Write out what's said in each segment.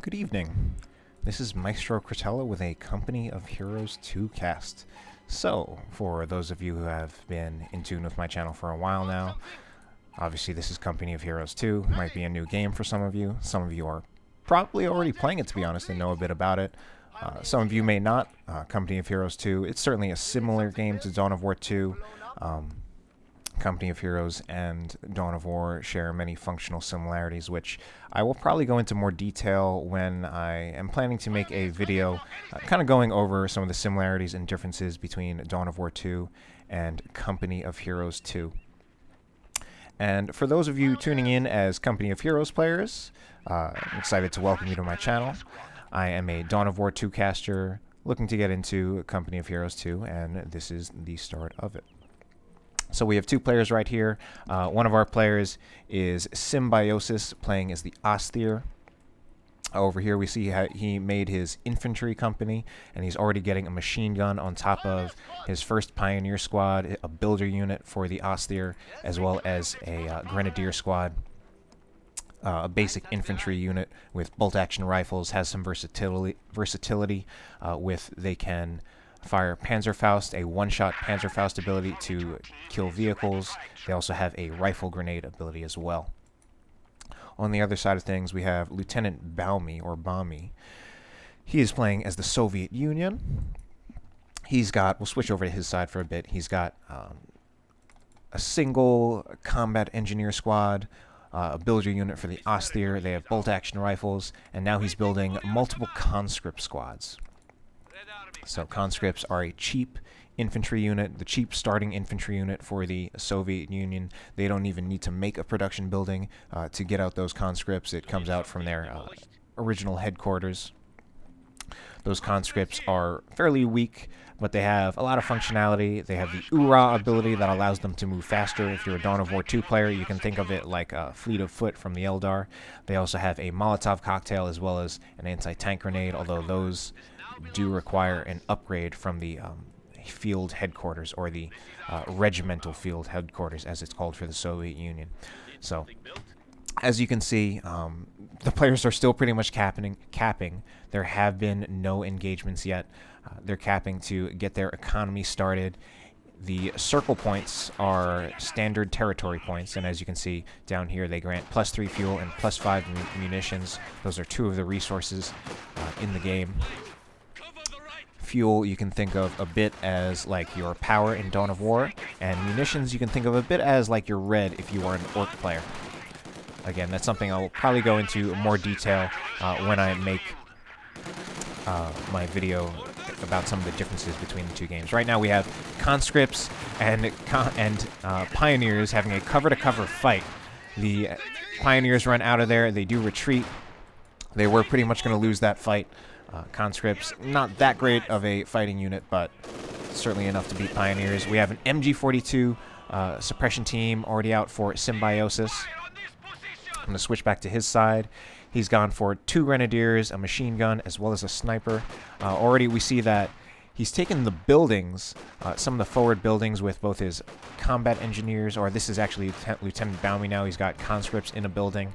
Good evening. This is Maestro Cratella with a Company of Heroes 2 cast. So, for those of you who have been in tune with my channel for a while now, obviously this is Company of Heroes 2. Might be a new game for some of you. Some of you are probably already playing it, to be honest, and know a bit about it. Some of you may not. Company of Heroes 2, it's certainly a similar game to Dawn of War 2. Company of Heroes and Dawn of War share many functional similarities, which I will probably go into more detail when I am planning to make a video kind of going over some of the similarities and differences between Dawn of War 2 and Company of Heroes 2. And for those of you tuning in as Company of Heroes players, I'm excited to welcome you to my channel. I am a Dawn of War 2 caster looking to get into Company of Heroes 2, and this is the start of it. So we have two players right here. One of our players is Symbiosis, playing as the Ostheer. Over here we see how he made his infantry company, and he's already getting a machine gun on top of his first pioneer squad, a builder unit for the Ostheer, as well as a grenadier squad. A basic infantry unit with bolt-action rifles, has some versatility with they can fire Panzerfaust, a one-shot Panzerfaust ability to kill vehicles. They also have a rifle grenade ability as well. On the other side of things, we have Lieutenant Baumy, or Baumy. He is playing as the Soviet Union. He's got, we'll switch over to his side for a bit, he's got a single combat engineer squad, a builder unit for the Ostheer. They have bolt-action rifles, and now he's building multiple conscript squads. So conscripts are a cheap infantry unit, the cheap starting infantry unit for the Soviet Union. They don't even need to make a production building to get out those conscripts. It comes out from their original headquarters. Those conscripts are fairly weak, but they have a lot of functionality. They have the Ura ability that allows them to move faster. If you're a Dawn of War 2 player, you can think of it like a fleet of foot from the Eldar. They also have a Molotov cocktail as well as an anti-tank grenade, although those do require an upgrade from the field headquarters, or the regimental field headquarters, as it's called for the Soviet Union. So, as you can see, the players are still pretty much capping. There have been no engagements yet. They're capping to get their economy started. The circle points are standard territory points, and as you can see down here, they grant +3 fuel and +5 munitions. Those are two of the resources in the game. Fuel you can think of a bit as like your power in Dawn of War, and munitions you can think of a bit as like your red if you are an orc player. Again, that's something I'll probably go into more detail when I make my video about some of the differences between the two games. Right now we have conscripts and pioneers having a cover-to-cover fight. The pioneers run out of there, they do retreat. They were pretty much going to lose that fight. Conscripts, not that great of a fighting unit, but certainly enough to beat pioneers. We have an MG42 suppression team already out for Symbiosis. I'm going to switch back to his side. He's gone for 2 grenadiers, a machine gun, as well as a sniper. Already we see that he's taken the buildings, some of the forward buildings with both his combat engineers, or this is actually Lieutenant Baumy now. He's got conscripts in a building.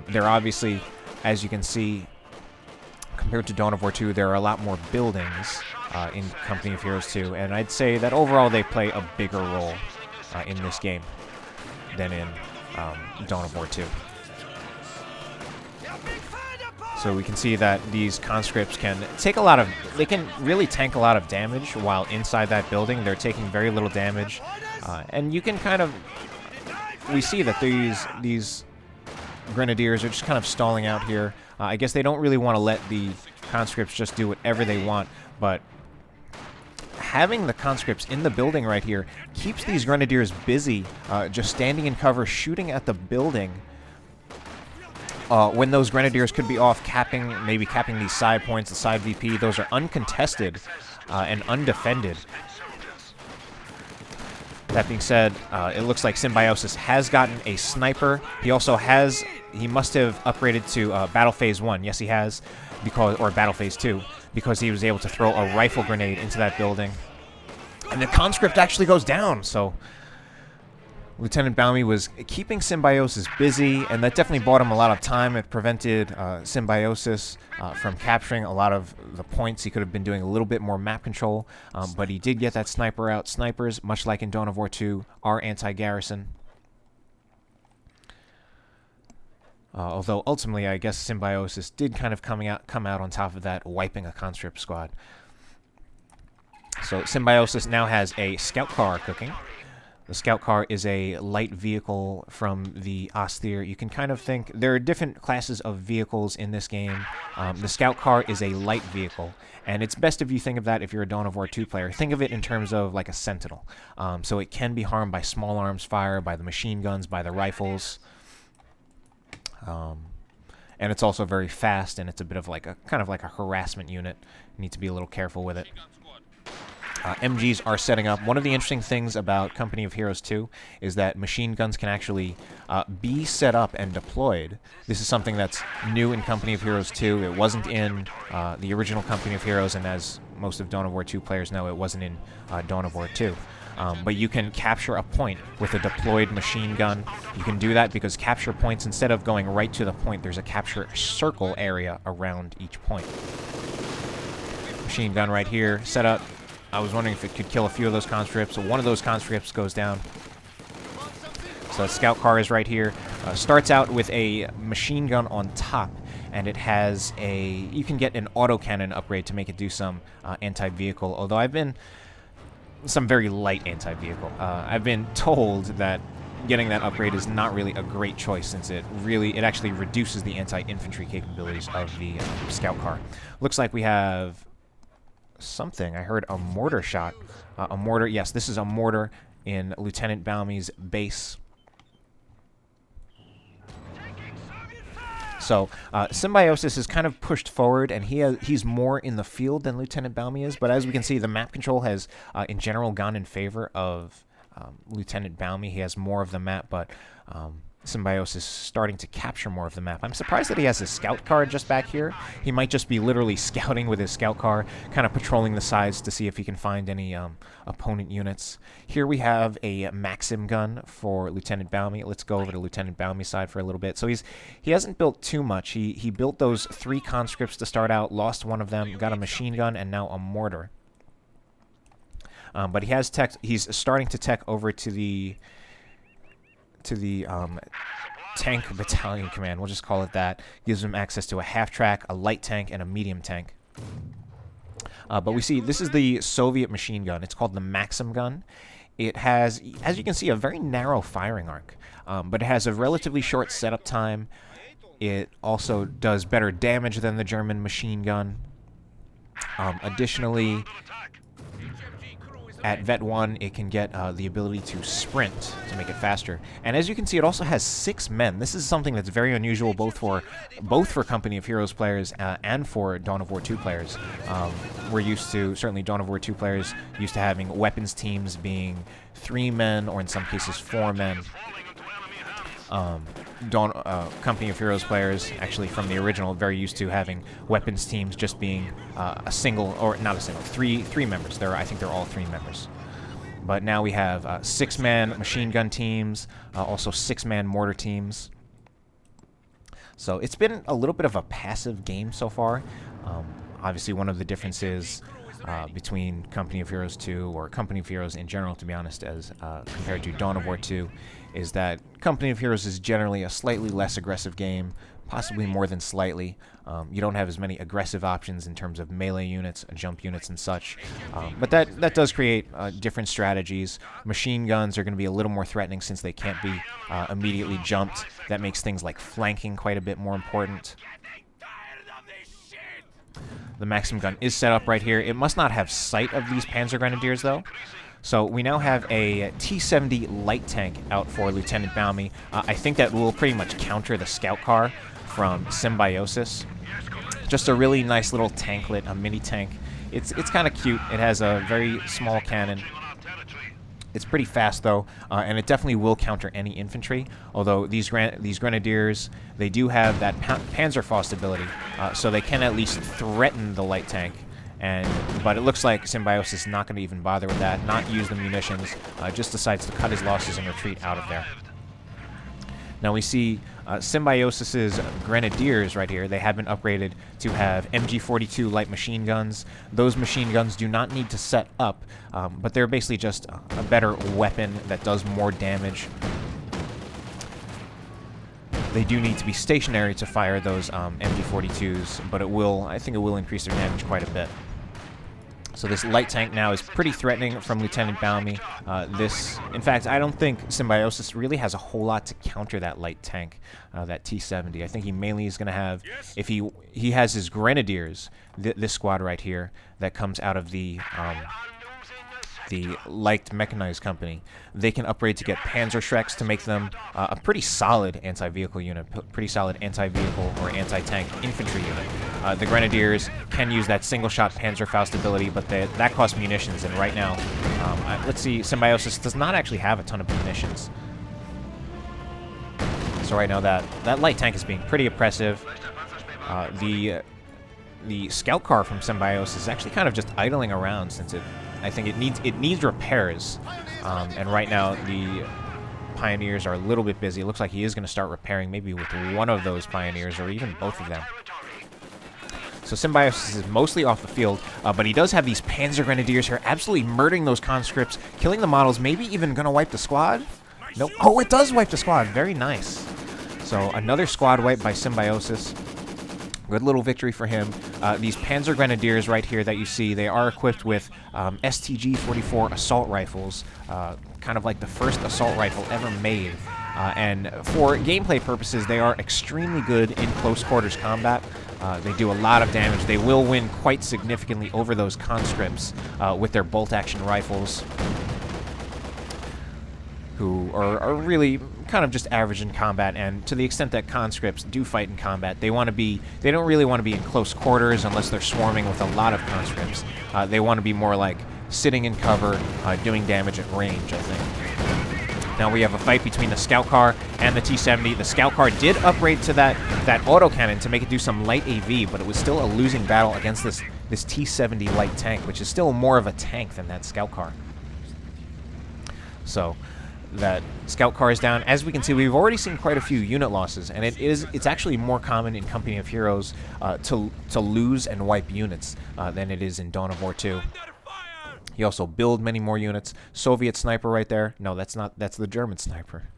They're obviously, as you can see, compared to Dawn of War 2, there are a lot more buildings in Company of Heroes 2, and I'd say that overall they play a bigger role in this game than in Dawn of War 2. So we can see that these conscripts can take they can really tank a lot of damage while inside that building. They're taking very little damage, and you can we see that these grenadiers are just kind of stalling out here. I guess they don't really want to let the conscripts just do whatever they want, but having the conscripts in the building right here keeps these grenadiers busy, just standing in cover, shooting at the building. When those grenadiers could be off maybe capping these side points, the side VP, those are uncontested and undefended. That being said, it looks like Symbiosis has gotten a sniper. He must have upgraded to Battle Phase 1. Yes, he has, or Battle Phase 2, because he was able to throw a rifle grenade into that building. And the conscript actually goes down, so Lieutenant Baumy was keeping Symbiosis busy, and that definitely bought him a lot of time. It prevented Symbiosis from capturing a lot of the points. He could have been doing a little bit more map control, but he did get that sniper out. Snipers, much like in Dawn of War 2, are anti-garrison. Although ultimately, I guess Symbiosis did kind of come out on top of that, wiping a conscript squad. So Symbiosis now has a scout car cooking. The scout car is a light vehicle from the Ostheer. You can kind of think, there are different classes of vehicles in this game. The scout car is a light vehicle, and it's best if you think of that if you're a Dawn of War 2 player. Think of it in terms of like a sentinel. So it can be harmed by small arms fire, by the machine guns, by the rifles. And it's also very fast, and it's a bit of like a kind of like a harassment unit. You need to be a little careful with it. MGs are setting up. One of the interesting things about Company of Heroes 2 is that machine guns can actually be set up and deployed. This is something that's new in Company of Heroes 2. It wasn't in the original Company of Heroes, and as most of Dawn of War 2 players know, it wasn't in Dawn of War 2. But you can capture a point with a deployed machine gun. You can do that because capture points, instead of going right to the point, there's a capture circle area around each point. Machine gun right here, set up. I was wondering if it could kill a few of those conscripts. So one of those conscripts goes down. So the scout car is right here. Starts out with a machine gun on top, and it has a... You can get an autocannon upgrade to make it do some anti-vehicle, although I've been... Some very light anti-vehicle. I've been told that getting that upgrade is not really a great choice, since it actually reduces the anti-infantry capabilities of the scout car. Looks like we have... something. I heard a mortar shot. A mortar. Yes, this is a mortar in Lieutenant Baumy's base. So Symbiosis is kind of pushed forward, and he's more in the field than Lieutenant Baumy is. But as we can see, the map control has, in general, gone in favor of Lieutenant Baumy. He has more of the map, but Symbiosis is starting to capture more of the map. I'm surprised that he has a scout car just back here. He might just be literally scouting with his scout car, kind of patrolling the sides to see if he can find any opponent units. Here we have a Maxim gun for Lieutenant Baumy. Let's go over to Lieutenant Baumy's side for a little bit. So he hasn't built too much. He built those 3 conscripts to start out, lost one of them, got a machine gun, and now a mortar. But he's starting to tech over to the tank battalion command. We'll just call it that. Gives him access to a half-track, a light tank, and a medium tank. But we see this is the Soviet machine gun. It's called the Maxim gun. It has, as you can see, a very narrow firing arc, but it has a relatively short setup time. It also does better damage than the German machine gun. Additionally, at Vet 1, it can get the ability to sprint to make it faster. And as you can see, it also has 6 men. This is something that's very unusual both for Company of Heroes players and for Dawn of War 2 players. We're used to, certainly Dawn of War 2 players, used to having weapons teams being 3 men, or in some cases 4 men. Company of Heroes players, actually from the original, very used to having weapons teams just being a single, or not a single, three members. I think they're all 3 members. But now we have 6-man machine gun teams, also 6-man mortar teams. So it's been a little bit of a passive game so far. Obviously, one of the differences between Company of Heroes 2, or Company of Heroes in general, to be honest, as compared to Dawn of War 2, is that Company of Heroes is generally a slightly less aggressive game, possibly more than slightly. You don't have as many aggressive options in terms of melee units, jump units, and such. But that does create different strategies. Machine guns are going to be a little more threatening since they can't be immediately jumped. That makes things like flanking quite a bit more important. The Maxim gun is set up right here. It must not have sight of these Panzer grenadiers, though. So we now have a T-70 light tank out for Lieutenant Baumy. I think that will pretty much counter the scout car from Symbiosis. Just a really nice little tanklet, a mini tank. It's kind of cute. It has a very small cannon. It's pretty fast, though, and it definitely will counter any infantry, although these grenadiers, they do have that Panzerwerfer ability, so they can at least threaten the light tank But it looks like Symbiosis is not going to even bother with that, not use the munitions, just decides to cut his losses and retreat out of there. Now we see Symbiosis's grenadiers right here. They have been upgraded to have MG42 light machine guns. Those machine guns do not need to set up, but they're basically just a better weapon that does more damage. They do need to be stationary to fire those MG42s, but I think it will increase their damage quite a bit. So this light tank now is pretty threatening from Lieutenant Baumy. In fact, I don't think Symbiosis really has a whole lot to counter that light tank, that T-70. I think he mainly is going to have, if he has his grenadiers, this squad right here, that comes out of the light mechanized company. They can upgrade to get Panzer Shreks to make them a pretty solid anti-vehicle unit, pretty solid anti-vehicle or anti-tank infantry unit. The Grenadiers can use that single-shot Panzerfaust ability, but that costs munitions, and right now, let's see, Symbiosis does not actually have a ton of munitions. So right now, that light tank is being pretty oppressive. The scout car from Symbiosis is actually kind of just idling around since I think it needs repairs, and right now the Pioneers are a little bit busy. It looks like he is going to start repairing maybe with one of those Pioneers or even both of them. So Symbiosis is mostly off the field, but he does have these Panzer Grenadiers here, absolutely murdering those conscripts, killing the models, maybe even going to wipe the squad? Nope. Oh, it does wipe the squad. Very nice. So another squad wipe by Symbiosis. Good little victory for him. These Panzer Grenadiers right here that you see, they are equipped with STG-44 assault rifles, kind of like the first assault rifle ever made. And for gameplay purposes, they are extremely good in close quarters combat. They do a lot of damage. They will win quite significantly over those conscripts with their bolt-action rifles, who are really kind of just average in combat, and to the extent that conscripts do fight in combat, they don't really want to be in close quarters unless they're swarming with a lot of conscripts. They want to be more like sitting in cover, doing damage at range, I think. Now we have a fight between the scout car and the T-70. The scout car did upgrade to that autocannon to make it do some light AV, but it was still a losing battle against this T-70 light tank, which is still more of a tank than that scout car. So that scout car is down. As we can see, we've already seen quite a few unit losses, and it's actually more common in Company of Heroes to lose and wipe units than it is in Dawn of War 2. You also build many more units. Soviet sniper right there. No, that's the German sniper.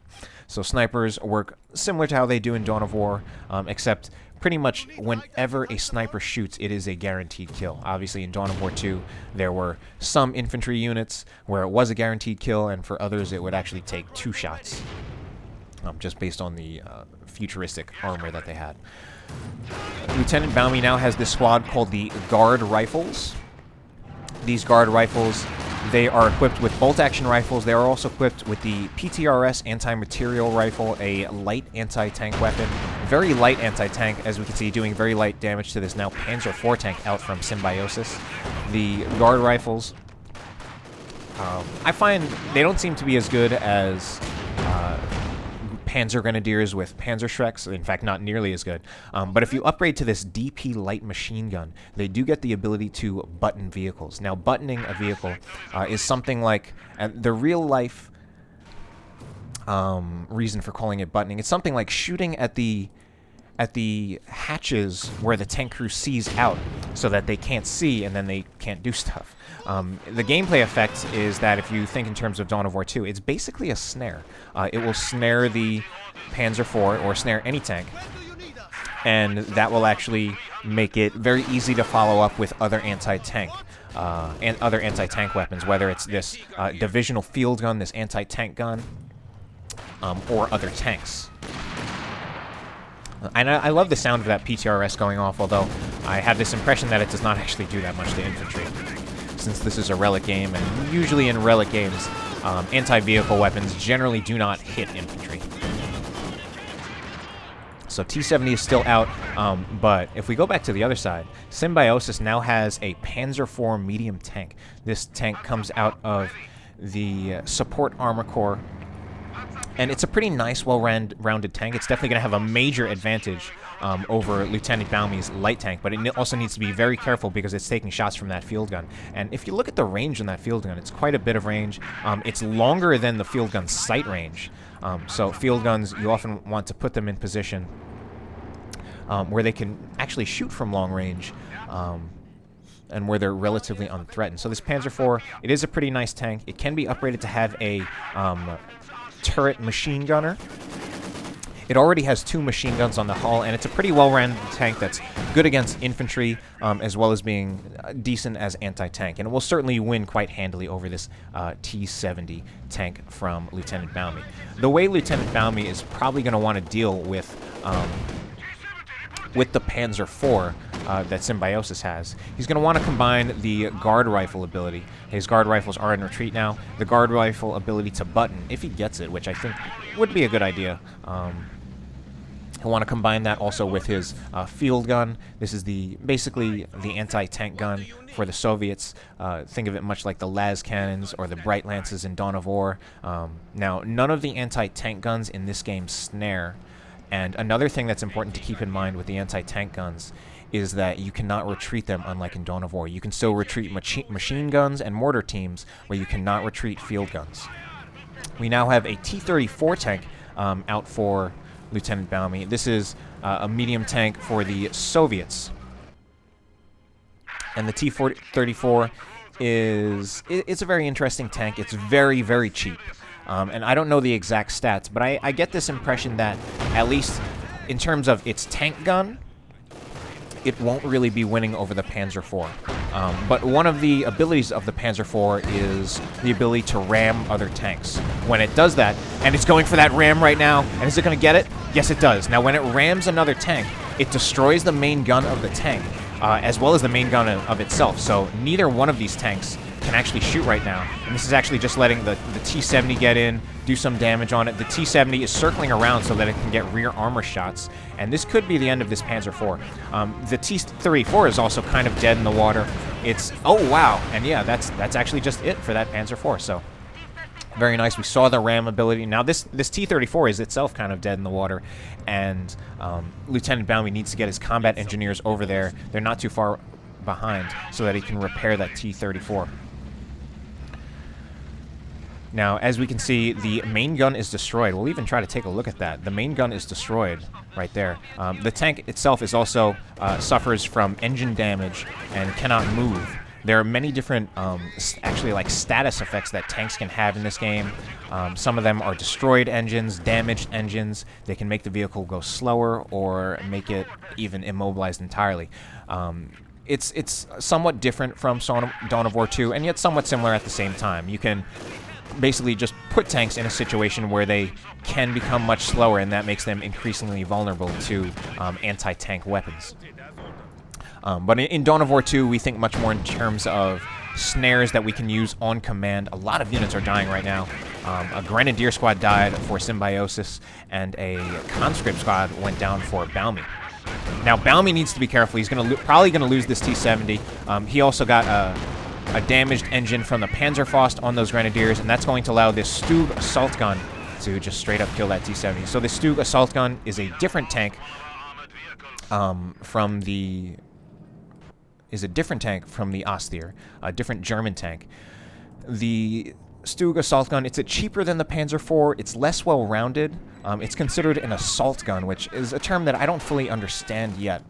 So snipers work similar to how they do in Dawn of War, except pretty much whenever a sniper shoots, it is a guaranteed kill. Obviously, in Dawn of War 2, there were some infantry units where it was a guaranteed kill, and for others, it would actually take 2 shots, just based on the futuristic armor that they had. Lieutenant Baumy now has this squad called the Guard Rifles. These Guard Rifles, they are equipped with bolt-action rifles. They are also equipped with the PTRS anti-material rifle, a light anti-tank weapon. Very light anti-tank, as we can see, doing very light damage to this now Panzer IV tank out from Symbiosis. The Guard Rifles, I find they don't seem to be as good as Panzer Grenadiers with Panzer Shreks. In fact, not nearly as good. But if you upgrade to this DP light machine gun, they do get the ability to button vehicles. Now, buttoning a vehicle is something like the real-life reason for calling it buttoning. It's something like shooting at the hatches where the tank crew sees out so that they can't see and then they can't do stuff. The gameplay effect is that if you think in terms of Dawn of War 2, it's basically a snare. It will snare the Panzer IV or snare any tank, and that will actually make it very easy to follow up with other anti-tank and other anti-tank weapons, whether it's this divisional field gun, this anti-tank gun, or other tanks. And I love the sound of that PTRS going off, although I have this impression that it does not actually do that much to infantry, since this is a relic game, and usually in relic games, anti-vehicle weapons generally do not hit infantry. So T-70 is still out, but if we go back to the other side, Symbiosis now has a Panzer IV medium tank. This tank comes out of the support armor corps, and it's a pretty nice, well-rounded tank. It's definitely going to have a major advantage over Lieutenant Baumy's light tank, but it also needs to be very careful because it's taking shots from that field gun. And if you look at the range on that field gun, it's quite a bit of range. It's longer than the field gun's sight range. So field guns, you often want to put them in position where they can actually shoot from long range, and where they're relatively unthreatened. So this Panzer IV, it is a pretty nice tank. It can be upgraded to have a turret machine gunner. It already has 2 machine guns on the hull, and it's a pretty well-rounded tank that's good against infantry, as well as being decent as anti-tank. And it will certainly win quite handily over this T-70 tank from Lieutenant Baumy. The way Lieutenant Baumy is probably going to want to deal with the Panzer IV that Symbiosis has, he's going to want to combine the guard rifle ability. His guard rifles are in retreat now. The guard rifle ability to button, if he gets it, which I think would be a good idea. He'll want to combine that also with his field gun. This is basically the anti-tank gun for the Soviets. Think of it much like the las cannons or the Bright Lances in Dawn of War. Now, none of the anti-tank guns in this game snare. And another thing that's important to keep in mind with the anti-tank guns is that you cannot retreat them, unlike in Dawn of War. You can still retreat machine guns and mortar teams, where you cannot retreat field guns. We now have a T-34 tank out for Lieutenant Baumy. This is a medium tank for the Soviets. And the T-34 it's a very interesting tank. It's very, very cheap. And I don't know the exact stats, but I get this impression that, at least in terms of its tank gun, it won't really be winning over the Panzer IV. But one of the abilities of the Panzer IV is the ability to ram other tanks. When it does that, and it's going for that ram right now, and is it going to get it? Yes, it does. Now, when it rams another tank, it destroys the main gun of the tank, as well as the main gun of itself. So neither one of these tanks can actually shoot right now. And this is actually just letting the T-70 get in, do some damage on it. The T-70 is circling around so that it can get rear armor shots. And this could be the end of this Panzer IV. The T-34 is also kind of dead in the water. Oh wow, and yeah, that's actually just it for that Panzer IV. So very nice. We saw the ram ability. Now this T-34 is itself kind of dead in the water, and Lieutenant Baumy needs to get his combat engineers over there. They're not too far behind, so that he can repair that T-34. Now, as we can see, the main gun is destroyed. We'll even try to take a look at that. The main gun is destroyed right there. The tank itself is also suffers from engine damage and cannot move. There are many different, actually, like status effects that tanks can have in this game. Some of them are destroyed engines, damaged engines. They can make the vehicle go slower or make it even immobilized entirely. It's somewhat different from Dawn of War 2, and yet somewhat similar at the same time. You can basically just put tanks in a situation where they can become much slower, and that makes them increasingly vulnerable to anti-tank weapons. But in Dawn of War 2, we think much more in terms of snares that we can use on command. A lot of units are dying right now. A grenadier squad died for Symbiosis, and a conscript squad went down for Baumy. Now, Baumy needs to be careful. He's probably going to lose this T-70. He also got a damaged engine from the Panzerfaust on those grenadiers, and that's going to allow this Stug assault gun to just straight up kill that T-70. So this Stug assault gun is a different tank from the Ostheer, a different German tank. The Stug assault gun, it's cheaper than the Panzer IV. It's less well-rounded. It's considered an assault gun, which is a term that I don't fully understand yet.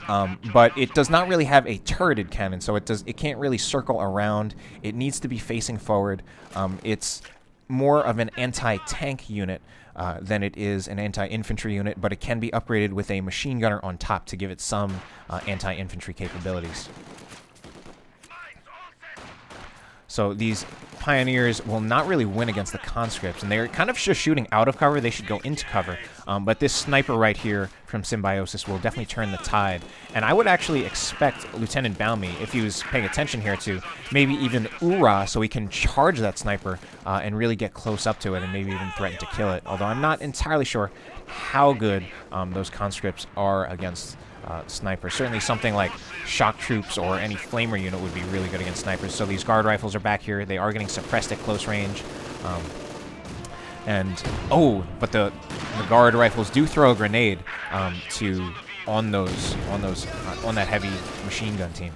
But it does not really have a turreted cannon, so it can't really circle around. It needs to be facing forward. It's more of an anti-tank unit than it is an anti-infantry unit, but it can be upgraded with a machine gunner on top to give it some anti-infantry capabilities. So these pioneers will not really win against the conscripts, and they're kind of just shooting out of cover. They should go into cover. But this sniper right here from Symbiosis will definitely turn the tide. And I would actually expect Lieutenant Baumy, if he was paying attention here, to maybe even Ura, so he can charge that sniper and really get close up to it and maybe even threaten to kill it. Although I'm not entirely sure how good those conscripts are against snipers. Certainly something like shock troops or any flamer unit would be really good against snipers. So these guard rifles are back here. They are getting suppressed at close range. And but the guard rifles do throw a grenade on that heavy machine gun team.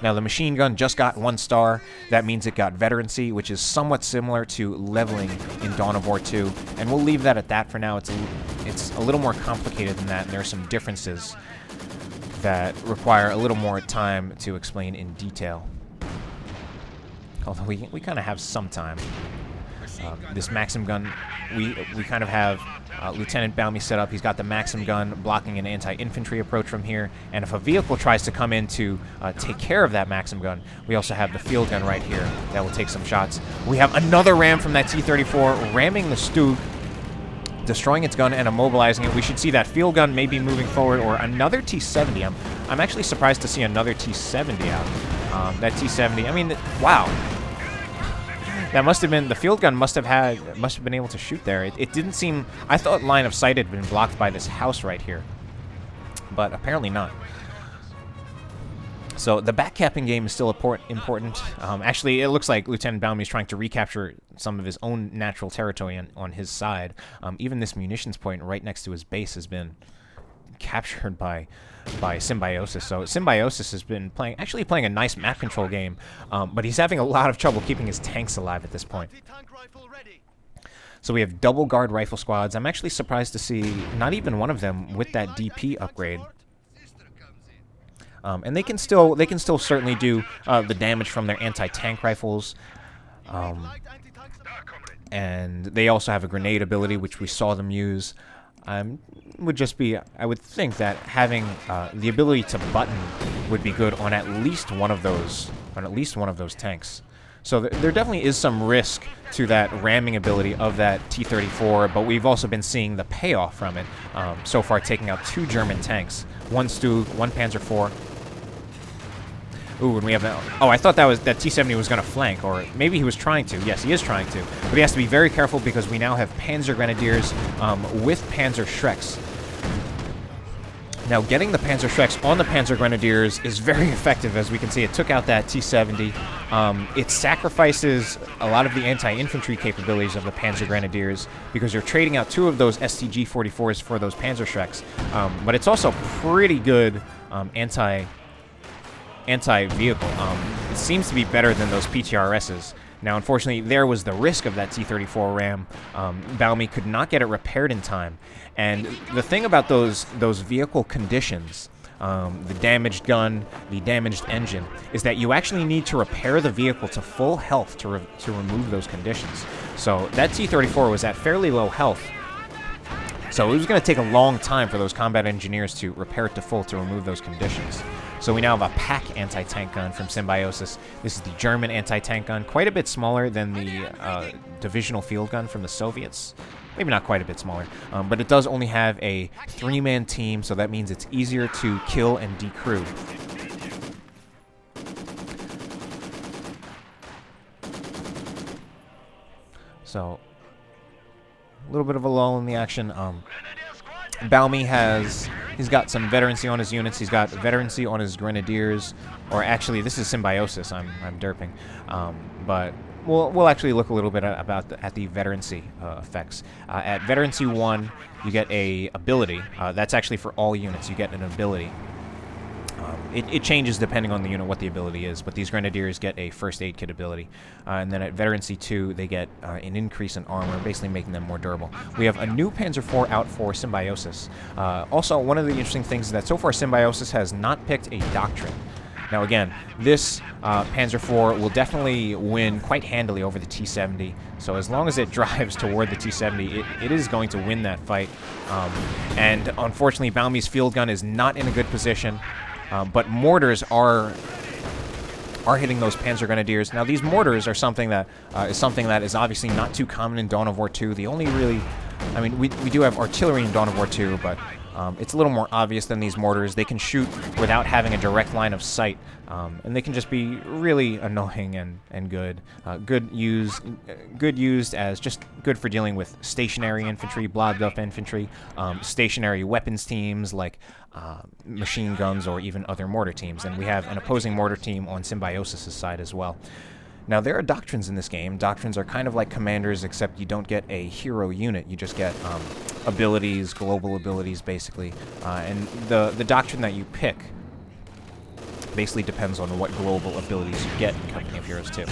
Now the machine gun just got 1 star. That means it got veterancy, which is somewhat similar to leveling in Dawn of War 2, and we'll leave that at that for now. It's a little more complicated than that, and there are some differences that require a little more time to explain in detail. Although we kind of have some time. This Maxim gun, we kind of have Lieutenant Baumy set up. He's got the Maxim gun blocking an anti-infantry approach from here, and if a vehicle tries to come in to take care of that Maxim gun, we also have the field gun right here that will take some shots. We have another ram from that T-34 ramming the Stug, destroying its gun and immobilizing it. We should see that field gun maybe moving forward, or another T-70. I'm actually surprised to see another T-70 out. That T-70, I mean, wow. That must have been, the field gun must have been able to shoot there. It didn't seem, I thought line of sight had been blocked by this house right here, but apparently not. So the backcapping game is still important. Actually, it looks like Lieutenant Baumy is trying to recapture some of his own natural territory on his side. Even this munitions point right next to his base has been captured by Symbiosis. So Symbiosis has been actually playing a nice map control game, but he's having a lot of trouble keeping his tanks alive at this point. So we have double guard rifle squads. I'm actually surprised to see not even one of them with that DP upgrade. And they can still certainly do the damage from their anti-tank rifles. And they also have a grenade ability, which we saw them use. Would just be, I would think that having the ability to button would be good on at least one of those, tanks. So there definitely is some risk to that ramming ability of that T-34, but we've also been seeing the payoff from it so far, taking out 2 German tanks, 1 Stug, 1 Panzer IV. Ooh, and we have that. Oh, I thought that T-70 was going to flank, or maybe he was trying to. Yes, he is trying to, but he has to be very careful because we now have Panzer Grenadiers with Panzer Schreks. Now, getting the Panzer Schreks on the Panzer Grenadiers is very effective, as we can see. It took out that T-70. It sacrifices a lot of the anti-infantry capabilities of the Panzer Grenadiers because you're trading out 2 of those STG-44s for those Panzer Schreks. But it's also pretty good anti-vehicle. It seems to be better than those PTRSs. Now, unfortunately, there was the risk of that T-34 ram. Baumy could not get it repaired in time. And the thing about those vehicle conditions, the damaged gun, the damaged engine, is that you actually need to repair the vehicle to full health to remove those conditions. So that T-34 was at fairly low health. So it was going to take a long time for those combat engineers to repair it to full to remove those conditions. So we now have a pack anti-tank gun from Symbiosis. This is the German anti-tank gun, quite a bit smaller than the divisional field gun from the Soviets. Maybe not quite a bit smaller, but it does only have a 3-man team, so that means it's easier to kill and decrew. So, a little bit of a lull in the action. Baumy he's got some veterancy on his units. He's got veterancy on his grenadiers, or actually, this is Symbiosis. I'm derping, but we'll actually look a little bit at the veterancy effects. At veterancy 1, you get a ability. That's actually for all units. You get an ability. It changes depending on the unit what the ability is, but these Grenadiers get a first aid kit ability. And then at Veterancy 2, they get an increase in armor, basically making them more durable. We have a new Panzer IV out for Symbiosis. Also, one of the interesting things is that so far Symbiosis has not picked a Doctrine. Now again, this Panzer IV will definitely win quite handily over the T-70, so as long as it drives toward the T-70, it is going to win that fight. And unfortunately, Baumy's field gun is not in a good position. But mortars are hitting those Panzer Grenadiers. Now, these mortars are something that is obviously not too common in Dawn of War 2. The only really, I mean, we do have artillery in Dawn of War 2, but it's a little more obvious than these mortars. They can shoot without having a direct line of sight, and they can just be really annoying and good. Good used as just good for dealing with stationary infantry, blobbed up infantry, stationary weapons teams like machine guns or even other mortar teams. And we have an opposing mortar team on Symbiosis' side as well. Now, there are doctrines in this game. Doctrines are kind of like commanders, except you don't get a hero unit. You just get abilities, global abilities, basically. And the doctrine that you pick basically depends on what global abilities you get in Company of Heroes 2.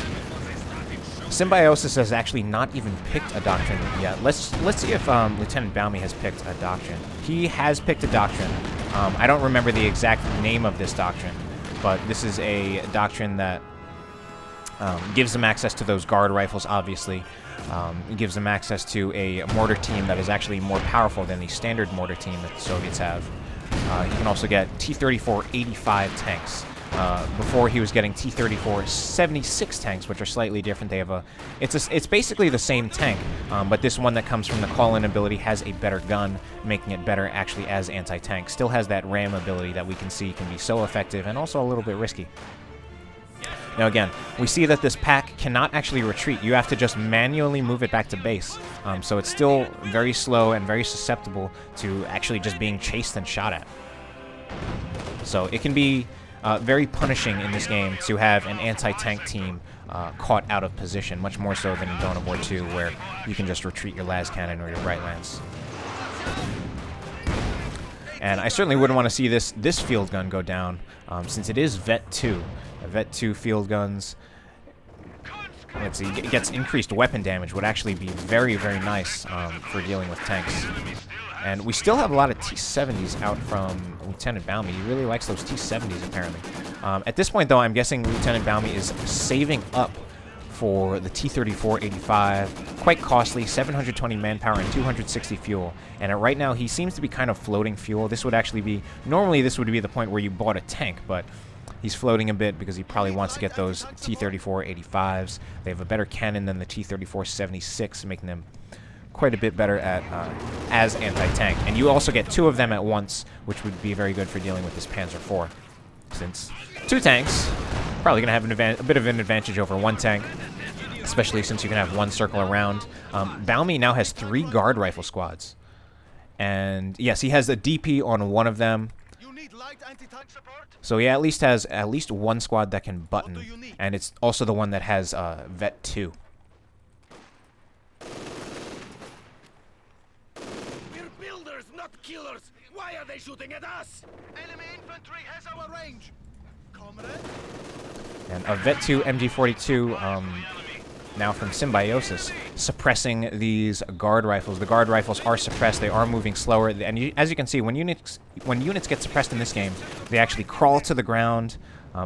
Symbiosis has actually not even picked a doctrine yet. Let's see if Lieutenant Baumy has picked a doctrine. He has picked a doctrine. I don't remember the exact name of this doctrine, but this is a doctrine that gives them access to those guard rifles, obviously. It gives them access to a mortar team that is actually more powerful than the standard mortar team that the Soviets have. You can also get T-34-85 tanks. Before he was getting T-34-76 tanks, which are slightly different. They have it's basically the same tank, but this one that comes from the call-in ability has a better gun, making it better actually as anti-tank. Still has that ram ability that we can see can be so effective and also a little bit risky. Now again, we see that this pack cannot actually retreat. You have to just manually move it back to base. So it's still very slow and very susceptible to actually just being chased and shot at. So it can be very punishing in this game to have an anti-tank team caught out of position, much more so than in Dawn of War 2, where you can just retreat your las cannon or your right lance. And I certainly wouldn't want to see this field gun go down, since it is Vet 2. Vet 2 field guns, let's see, it gets increased weapon damage, would actually be very, very nice for dealing with tanks. And we still have a lot of T-70s out from Lieutenant Baumy. He really likes those T-70s, apparently. At this point, though, I'm guessing Lieutenant Baumy is saving up for the T-34-85. Quite costly, 720 manpower and 260 fuel. And right now, he seems to be kind of floating fuel. This would actually be... Normally, this would be the point where you bought a tank, but he's floating a bit because he probably wants to get those T-34-85s. They have a better cannon than the T-34-76, making them quite a bit better at as anti-tank. And you also get two of them at once, which would be very good for dealing with this Panzer IV. Since two tanks, probably going to have a bit of an advantage over one tank, especially since you can have one circle around. Baumy now has 3 guard rifle squads. And yes, he has a DP on one of them. So he at least has one squad that can button, and it's also the one that has Vet 2. We're builders, not killers. Why are they shooting at us? Enemy infantry has our range. Comrade. And a Vet 2 MG42 now from Symbiosis, suppressing these guard rifles. The guard rifles are suppressed. They are moving slower. And as you can see, when units get suppressed in this game, they actually crawl to the ground,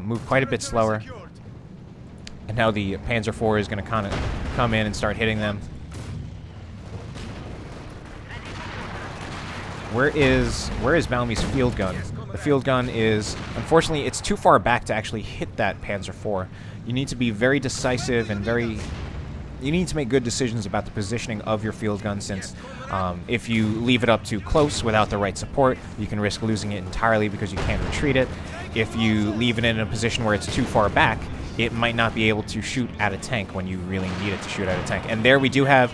move quite a bit slower. And now the Panzer IV is going to kind of come in and start hitting them. Where is Baumy's field gun? The field gun is, unfortunately, it's too far back to actually hit that Panzer IV. You need to be very decisive and you need to make good decisions about the positioning of your field gun, since if you leave it up too close without the right support, you can risk losing it entirely because you can't retreat it. If you leave it in a position where it's too far back, it might not be able to shoot at a tank when you really need it to shoot at a tank. And there we do have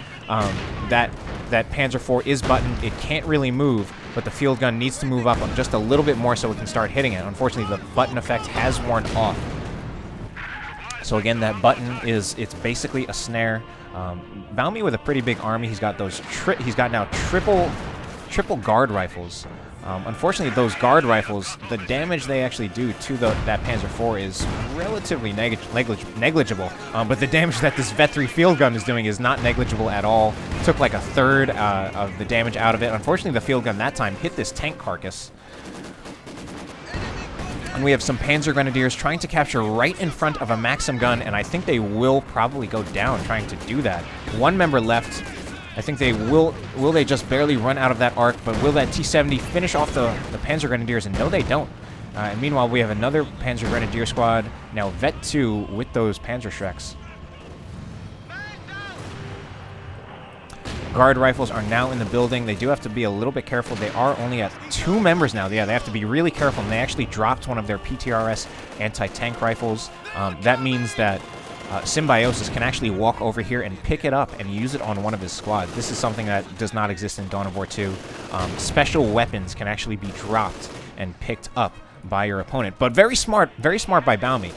that Panzer IV is buttoned. It can't really move, but the field gun needs to move up just a little bit more so it can start hitting it. Unfortunately, the button effect has worn off. So again, that button it's basically a snare. Baumy with a pretty big army. He's got those he's got now triple guard rifles. Unfortunately, those guard rifles, the damage they actually do to that Panzer IV is relatively negligible. But the damage that this Vet 3 field gun is doing is not negligible at all. Took like a third of the damage out of it. Unfortunately, the field gun that time hit this tank carcass. And we have some Panzer Grenadiers trying to capture right in front of a Maxim gun, and I think they will probably go down trying to do that. One member left. I think they will they just barely run out of that arc, but will that T-70 finish off the Panzer Grenadiers? And no, they don't. And meanwhile, we have another Panzer Grenadier squad, now Vet 2 with those Panzer Shreks. Guard rifles are now in the building. They do have to be a little bit careful. They are only at 2 members now. Yeah, they have to be really careful, and they actually dropped one of their PTRS anti-tank rifles. That means that Symbiosis can actually walk over here and pick it up and use it on one of his squads. This is something that does not exist in Dawn of War 2. Special weapons can actually be dropped and picked up by your opponent. But very smart by Baumy.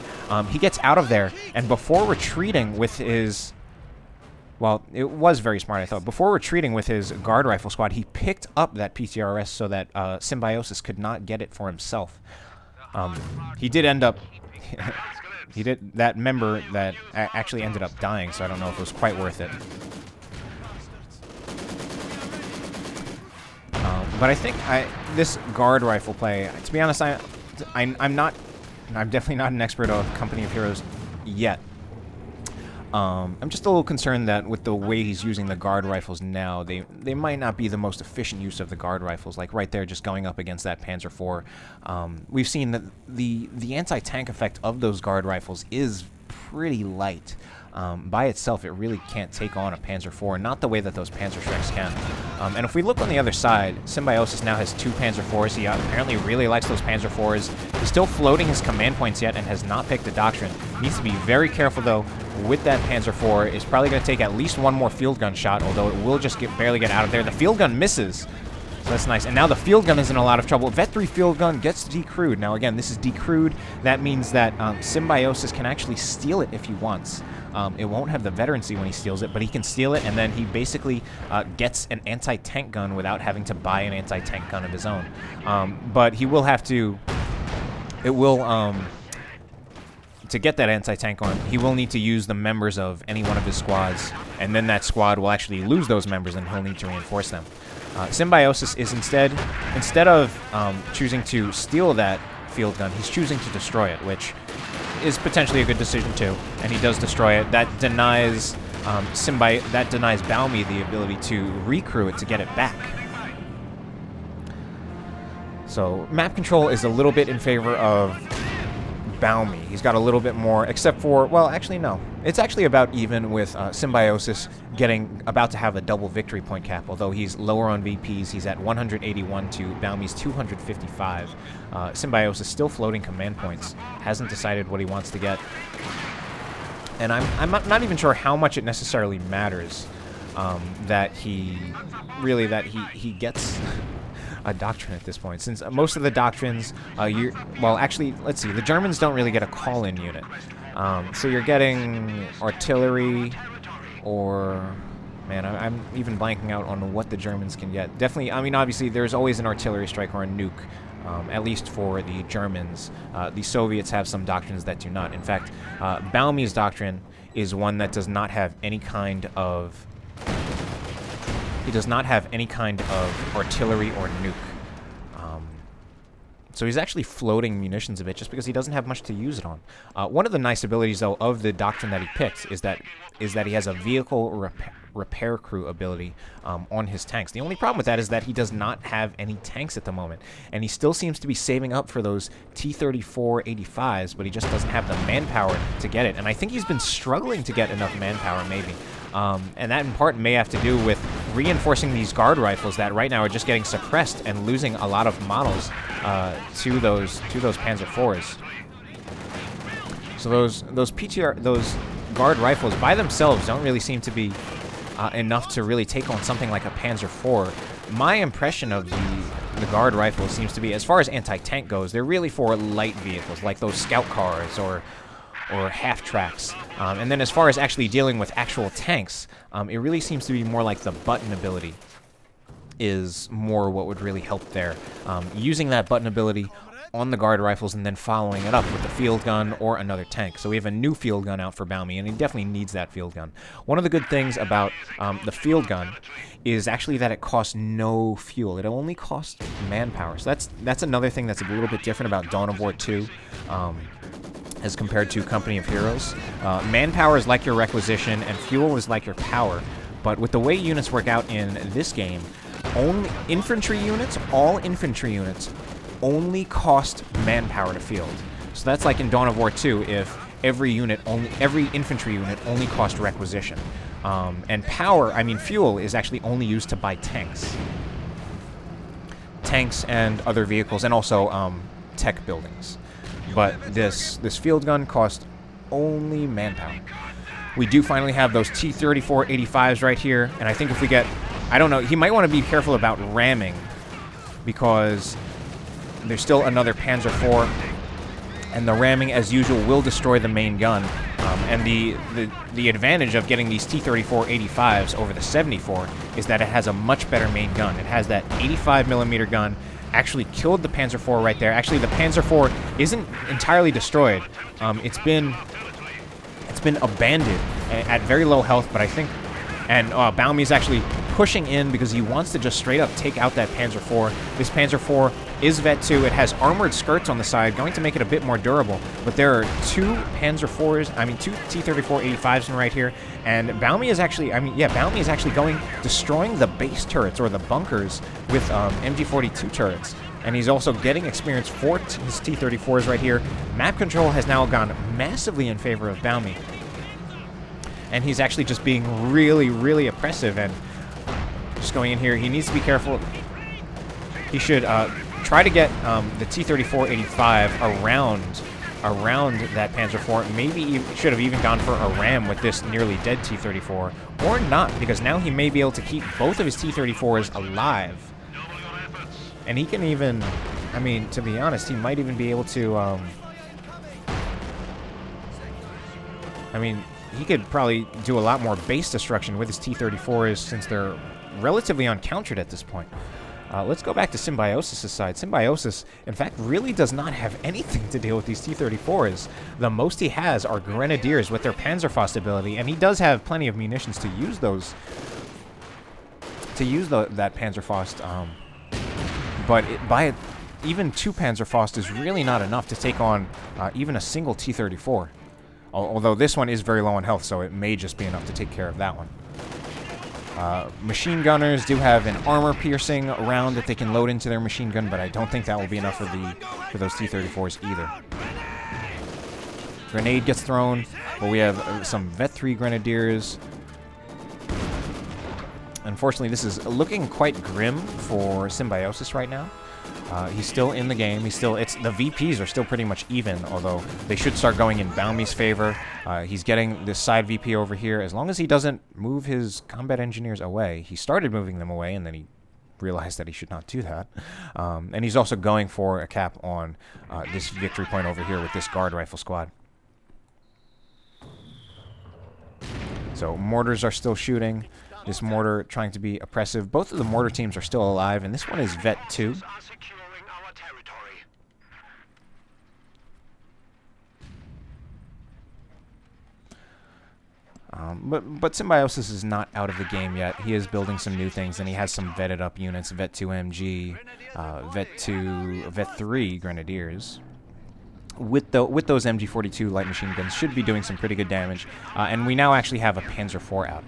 He gets out of there, and before retreating with his... Well, it was very smart, I thought. Before retreating with his guard rifle squad, he picked up that PTRS so that Symbiosis could not get it for himself. He did end up... that member that actually ended up dying, so I don't know if it was quite worth it. But I think this guard rifle play, to be honest, I'm definitely not an expert of Company of Heroes yet. I'm just a little concerned that with the way he's using the guard rifles now, they might not be the most efficient use of the guard rifles. Like right there, just going up against that Panzer IV. We've seen that the anti-tank effect of those guard rifles is pretty light. By itself, it really can't take on a Panzer IV, not the way that those Panzer Shreks can. And if we look on the other side, Symbiosis now has 2 Panzer IVs. He apparently really likes those Panzer IVs. He's still floating his command points yet and has not picked the Doctrine. Needs to be very careful, though, with that Panzer IV. It's probably going to take at least 1 more field gun shot, although it will just barely get out of there. The field gun misses. So that's nice. And now the field gun is in a lot of trouble. Vet 3 field gun gets decrewed. Now, again, this is decrewed. That means that Symbiosis can actually steal it if he wants. It won't have the veterancy when he steals it, but he can steal it, and then he basically gets an anti-tank gun without having to buy an anti-tank gun of his own. But he will have to... It will... to get that anti-tank on, he will need to use the members of any one of his squads, and then that squad will actually lose those members, and he'll need to reinforce them. Symbiosis is instead of choosing to steal that field gun, he's choosing to destroy it, which is potentially a good decision too, and he does destroy it. That denies Baumy the ability to recrew it to get it back. So map control is a little bit in favor of Baumy. He's got a little bit more, except for, well, actually no. It's actually about even with Symbiosis about to have a double victory point cap, although he's lower on VPs. He's at 181 to Baumy's 255. Symbiosis still floating command points. Hasn't decided what he wants to get. And I'm not even sure how much it necessarily matters that he gets a Doctrine at this point, since most of the Doctrines, well, actually, let's see, the Germans don't really get a call-in unit. So you're getting artillery, or, man, I'm even blanking out on what the Germans can get. Definitely, I mean, obviously, there's always an artillery strike or a nuke, at least for the Germans. The Soviets have some Doctrines that do not. In fact, Baumy's Doctrine is one that does not have any kind of... He does not have any kind of artillery or nuke. So he's actually floating munitions a bit just because he doesn't have much to use it on. One of the nice abilities, though, of the Doctrine that he picked is that he has a vehicle repair crew ability on his tanks. The only problem with that is that he does not have any tanks at the moment, and he still seems to be saving up for those T-34-85s, but he just doesn't have the manpower to get it. And I think he's been struggling to get enough manpower, maybe. And that in part may have to do with reinforcing these guard rifles that right now are just getting suppressed and losing a lot of models to those Panzer IVs. So those guard rifles by themselves don't really seem to be enough to really take on something like a Panzer IV. My impression of the guard rifles seems to be, as far as anti-tank goes, they're really for light vehicles like those scout cars or half-tracks. And then as far as actually dealing with actual tanks, it really seems to be more like the button ability is more what would really help there. Using that button ability on the guard rifles and then following it up with the field gun or another tank. So we have a new field gun out for Baumy, and he definitely needs that field gun. One of the good things about the field gun is actually that it costs no fuel. It only costs manpower. So that's another thing that's a little bit different about Dawn of War 2. As compared to Company of Heroes. Manpower is like your requisition, and fuel is like your power. But with the way units work out in this game, all infantry units only cost manpower to field. So that's like in Dawn of War 2, if every infantry unit only cost requisition. And fuel is actually only used to buy tanks. Tanks and other vehicles, and also tech buildings. But this field gun costs only manpower. We do finally have those T-34-85s right here, and I think if we get... I don't know, he might want to be careful about ramming, because there's still another Panzer IV And the ramming, as usual, will destroy the main gun. And the advantage of getting these T-34-85s over the 74 is that it has a much better main gun. It has that 85mm gun. Actually killed the Panzer IV right there. Actually, the Panzer IV isn't entirely destroyed. It's been abandoned at very low health, but I think... And Baumy is actually pushing in because he wants to just straight up take out that Panzer IV. This Panzer IV is Vet 2. It has armored skirts on the side, going to make it a bit more durable. But there are two Panzer IVs, two T-34-85s in right here. And Baumy is actually, Baumy is actually destroying the base turrets or the bunkers with MG42 turrets. And he's also getting experience for his T-34s right here. Map control has now gone massively in favor of Baumy. And he's actually just being really, really oppressive and just going in here. He needs to be careful. He should try to get the T-34-85 around that Panzer IV. Maybe he should have even gone for a ram with this nearly dead T-34. Or not, because now he may be able to keep both of his T-34s alive. And he can even, to be honest, he might even be able to, he could probably do a lot more base destruction with his T-34s since they're relatively uncountered at this point. Let's go back to Symbiosis' side. Symbiosis, in fact, really does not have anything to deal with these T-34s. The most he has are grenadiers with their Panzerfaust ability, and he does have plenty of munitions to use those. That Panzerfaust, but even two Panzerfaust is really not enough to take on even a single T-34. Although this one is very low on health, so it may just be enough to take care of that one. Machine gunners do have an armor-piercing round that they can load into their machine gun, but I don't think that will be enough for those T-34s either. Grenade gets thrown, but we have some Vet 3 grenadiers. Unfortunately, this is looking quite grim for Symbiosis right now. He's still in the game. The VPs are still pretty much even, although they should start going in Baumy's favor. He's getting this side VP over here. As long as he doesn't move his combat engineers away. He started moving them away, and then he realized that he should not do that. And he's also going for a cap on this victory point over here with this guard rifle squad. So mortars are still shooting. This mortar trying to be oppressive. Both of the mortar teams are still alive, and this one is Vet 2. But Symbiosis is not out of the game yet. He is building some new things, and he has some vetted up units. Vet 2 MG, Vet 3 Grenadiers. With those MG42 light machine guns, should be doing some pretty good damage. And we now actually have a Panzer IV out.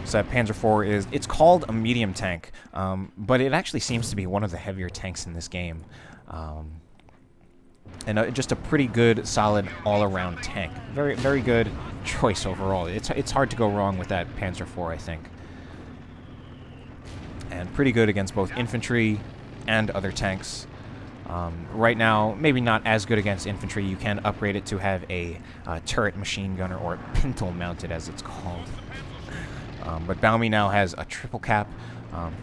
So that Panzer IV it's called a medium tank, but it actually seems to be one of the heavier tanks in this game. And just a pretty good, solid, all-around tank. Very, very good choice overall. It's hard to go wrong with that Panzer IV, I think. And pretty good against both infantry and other tanks. Right now, maybe not as good against infantry. You can upgrade it to have a turret machine gunner, or pintle mounted as it's called. But Baumy now has a triple cap.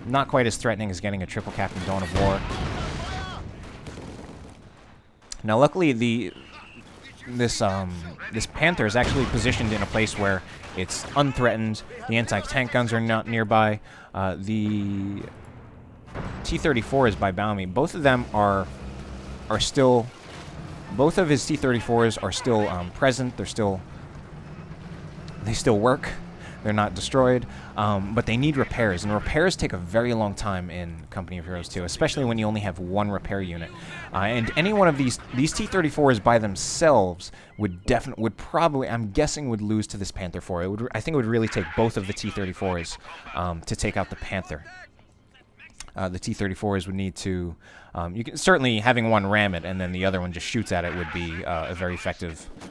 Not quite as threatening as getting a triple cap in Dawn of War. Now, luckily, this Panther is actually positioned in a place where it's unthreatened. The anti-tank guns are not nearby. The T-34 is by Baumy. Both of them are still. Both of his T-34s are still present. They still work. They're not destroyed, but they need repairs, and repairs take a very long time in Company of Heroes 2, especially when you only have one repair unit. And any one of these T-34s by themselves would probably, I'm guessing, would lose to this Panther IV. I think it would really take both of the T-34s to take out the Panther. The T-34s would need to, you can certainly having one ram it and then the other one just shoots at it would be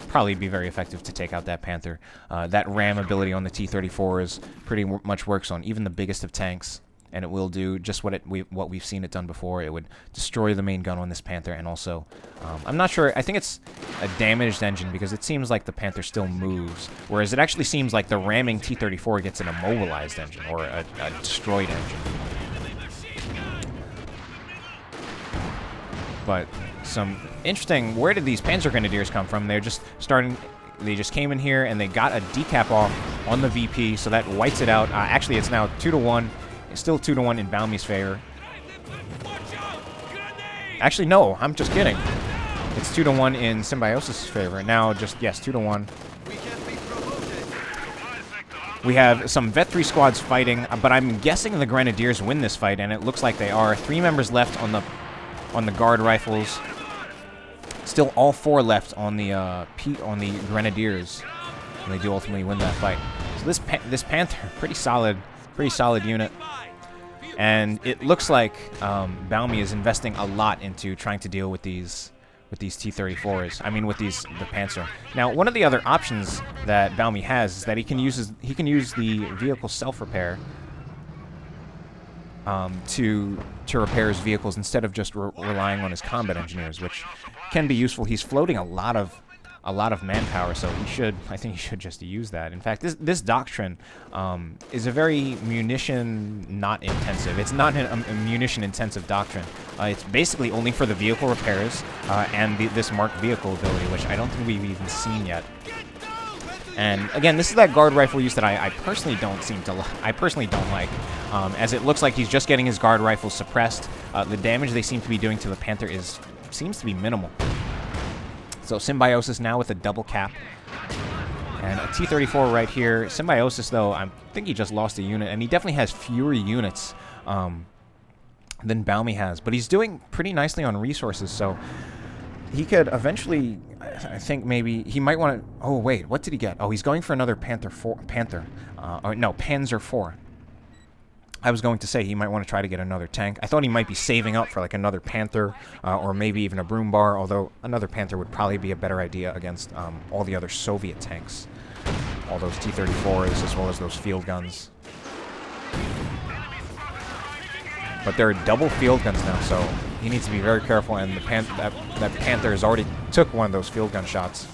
probably be very effective to take out that Panther. That ram ability on the T-34s pretty much works on even the biggest of tanks, and it will do just what we've seen it done before. It would destroy the main gun on this Panther, and also, I'm not sure, I think it's a damaged engine because it seems like the Panther still moves, whereas it actually seems like the ramming T-34 gets an immobilized engine, or a destroyed engine. But some interesting, where did these Panzer Grenadiers come from? They're just starting, they just came in here and they got a decap off on the VP, so that whites it out. Actually, it's now 2-1. It's still 2-1 in Baumy's favor. Actually, no, I'm just kidding. It's 2-1 in Symbiosis' favor. Now, just, yes, 2-1. We have some Vet 3 squads fighting, but I'm guessing the Grenadiers win this fight, and it looks like they are. 3 members left on the guard rifles. Still all 4 left on the Grenadiers, and they do ultimately win that fight. So this Panther, pretty solid unit. And it looks like Baumy is investing a lot into trying to deal with these T-34s. I mean, with the Panzer. Now, one of the other options that Baumy has is that he can use the vehicle self-repair to repair his vehicles instead of just relying on his combat engineers, which can be useful. He's floating a lot of manpower, so I think he should just use that. In fact, this Doctrine is a very munition not intensive. It's not a munition intensive Doctrine. It's basically only for the vehicle repairs and this marked vehicle ability, which I don't think we've even seen yet. And again, this is that guard rifle use that I personally don't like, as it looks like he's just getting his guard rifles suppressed. The damage they seem to be doing to the Panther seems to be minimal. So Symbiosis now with a double cap. And a T-34 right here. Symbiosis, though, I think he just lost a unit, and he definitely has fewer units than Baumy has. But he's doing pretty nicely on resources, so he could eventually, I think maybe, he might want to, oh wait, what did he get? Oh, he's going for another Panzer 4. I was going to say he might want to try to get another tank. I thought he might be saving up for like another Panther or maybe even a Broom Bar, although another Panther would probably be a better idea against all the other Soviet tanks. All those T-34s as well as those field guns. But they're double field guns now, so he needs to be very careful, and that Panther has already took one of those field gun shots.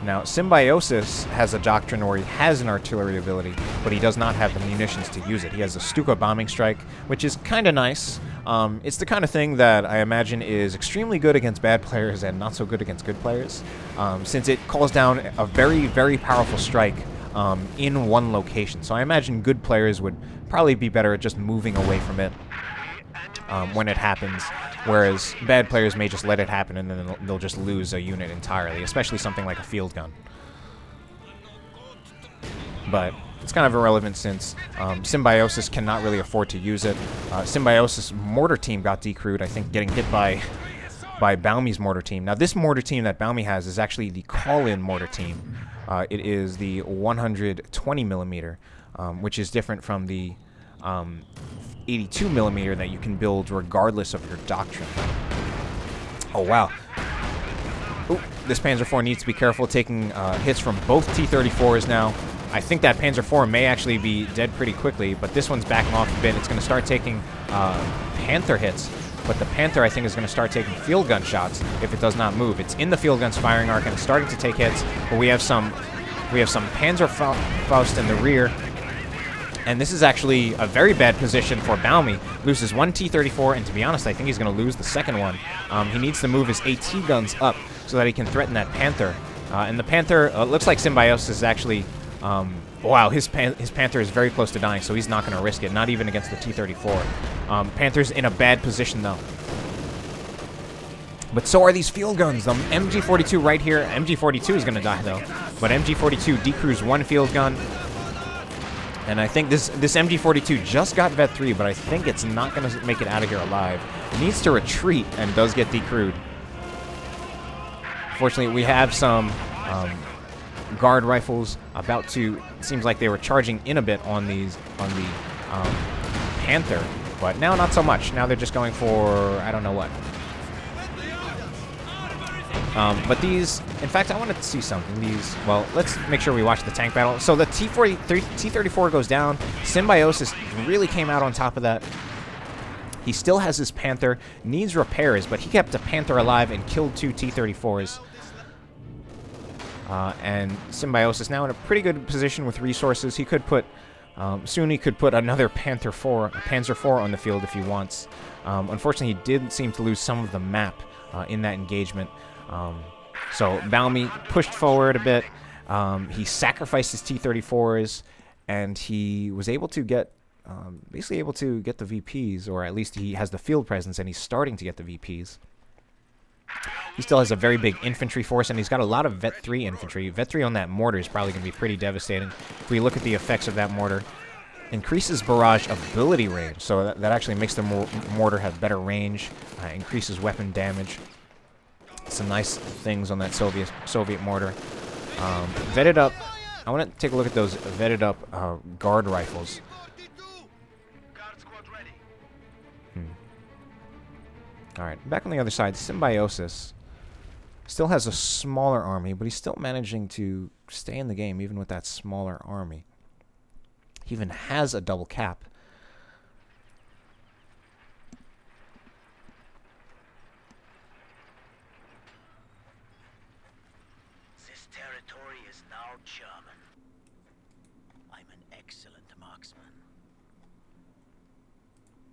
Now, Symbiosis has a Doctrine where he has an artillery ability, but he does not have the munitions to use it. He has a Stuka bombing strike, which is kind of nice. It's the kind of thing that I imagine is extremely good against bad players and not so good against good players, since it calls down a very, very powerful strike in one location. So I imagine good players would probably be better at just moving away from it when it happens, whereas bad players may just let it happen and then they'll just lose a unit entirely, especially something like a field gun. But it's kind of irrelevant since Symbiosis cannot really afford to use it. Symbiosis mortar team got decrewed, I think, getting hit by Baumy's mortar team. Now, this mortar team that Baumy has is actually the call-in mortar team. It is the 120 millimeter, which is different from the 82 millimeter that you can build regardless of your Doctrine. Oh, wow. Ooh, this Panzer IV needs to be careful taking hits from both T-34s now. I think that Panzer IV may actually be dead pretty quickly, but this one's backing off a bit. It's going to start taking Panther hits, but the Panther, I think, is going to start taking field gun shots if it does not move. It's in the field gun's firing arc and it's starting to take hits, but we have some Panzerfaust in the rear. And this is actually a very bad position for Baumy. Loses one T-34, and to be honest, I think he's going to lose the second one. He needs to move his AT guns up so that he can threaten that Panther. And the Panther, looks like Symbiosis is actually... wow, his Panther is very close to dying, so he's not going to risk it, not even against the T-34. Panther's in a bad position, though. But so are these field guns. The MG42 right here. MG42 is going to die, though. But MG42 decrews one field gun. And I think this MG42 just got Vet 3, but I think it's not going to make it out of here alive. It needs to retreat and does get decrewed. Fortunately, we have some guard rifles about to... It seems like they were charging in a bit on the Panther, but now not so much. Now they're just going for I don't know what. But these, in fact, I wanted to see something. These, well, let's make sure we watch the tank battle. So the T-34 goes down. Symbiosis really came out on top of that. He still has his Panther, needs repairs, but he kept a Panther alive and killed two T-34s. And Symbiosis now in a pretty good position with resources. He could put Soon he could put another Panzer IV on the field if he wants. Unfortunately, he did seem to lose some of the map in that engagement. So Baumy pushed forward a bit. He sacrificed his T-34s, and he was able to get, basically able to get the VPs, or at least he has the field presence, and he's starting to get the VPs. He still has a very big infantry force, and he's got a lot of Vet 3 infantry. Vet 3 on that mortar is probably going to be pretty devastating. If we look at the effects of that mortar, increases barrage ability range, so that actually makes the mortar have better range, increases weapon damage. Some nice things on that Soviet mortar. Vetted up, I want to take a look at those vetted up guard rifles. Alright, back on the other side, Symbiosis still has a smaller army, but he's still managing to stay in the game even with that smaller army. He even has a double cap. This territory is now German. I'm an excellent marksman.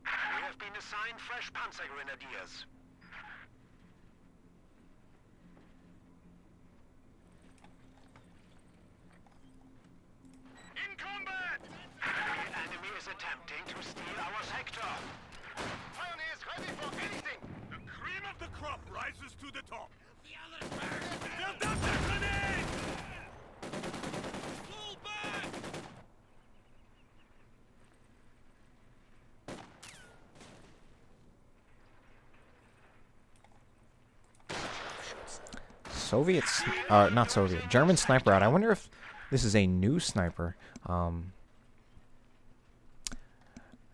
We have been assigned fresh Panzer grenadiers. In combat! The enemy is attempting to steal our sector. Pioneers ready for anything. The cream of the crop rises to the top. The others burn. Build up their grenades! Pull back! German sniper out. I wonder if this is a new sniper.